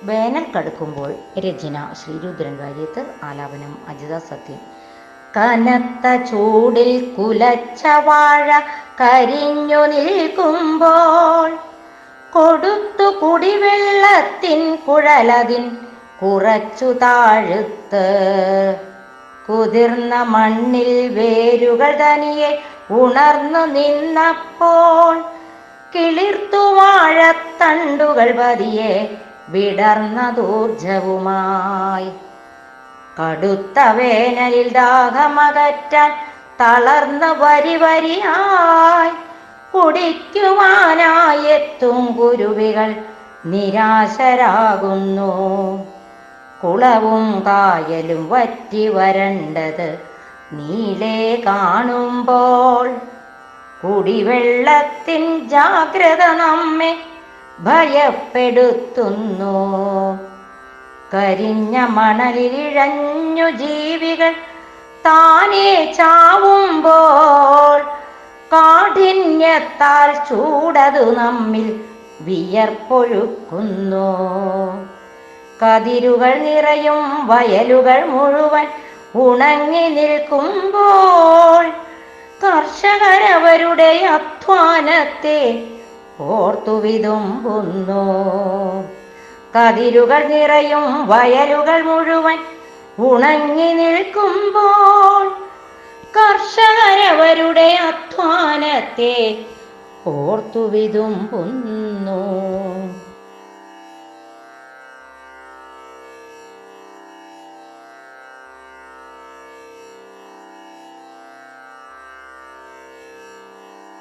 വേനൽ കടുക്കുമ്പോൾ. രചന ശ്രീരുദ്രൻ വാര്യത്ത്. ആലാപനം അജിത സത്യൻ. കനത്ത ചൂടിൽ കുലച്ച വാഴ കരിഞ്ഞു നിൽക്കുമ്പോൾ കൊടുത്തു കുടിവെള്ളത്തിൻ കുഴലതിൻ കുറച്ചു താഴുത്ത് കുതിർന്ന മണ്ണിൽ വേരുകൾ തനിയെ ഉണർന്നു നിന്നപ്പോൾ കിളിർത്തു വാഴത്തണ്ടുകൾ പതിയെ വിടർന്നതൂർജവുമായി. കടുത്ത വേനലിൽ ദാഹമകറ്റാൻ തളർന്ന വരി വരിയായി കുടിക്കുവാനായെത്തും കുരുവികൾ നിരാശരാകുന്നു. കുളവും കായലും വറ്റി വരണ്ടത് നീളെ കാണുമ്പോൾ കുടിവെള്ളത്തിൻ ജാഗ്രത നമ്മെ ഭയപ്പെടുത്തുന്നു. കരിഞ്ഞ മണലിലിഴഞ്ഞു ജീവികൾ താനേ ചാവുമ്പോൾ കാഠിന്യത്താൽ ചൂടതു നമ്മിൽ വിയർപ്പൊഴുക്കുന്നു. കതിരുകൾ നിറയും വയലുകൾ മുഴുവൻ ഉണങ്ങി നിൽക്കുമ്പോൾ കർഷകരവരുടെ അധ്വാനത്തെ ഓർത്തു വിതുമ്പുന്നു. കതിരുകൾ നിറയും വയലുകൾ മുഴുവൻ ഉണങ്ങി നിൽക്കുമ്പോൾ കർഷകരവരുടെ അധ്വാനത്തെ ഓർത്തു വിതുമ്പുന്നു.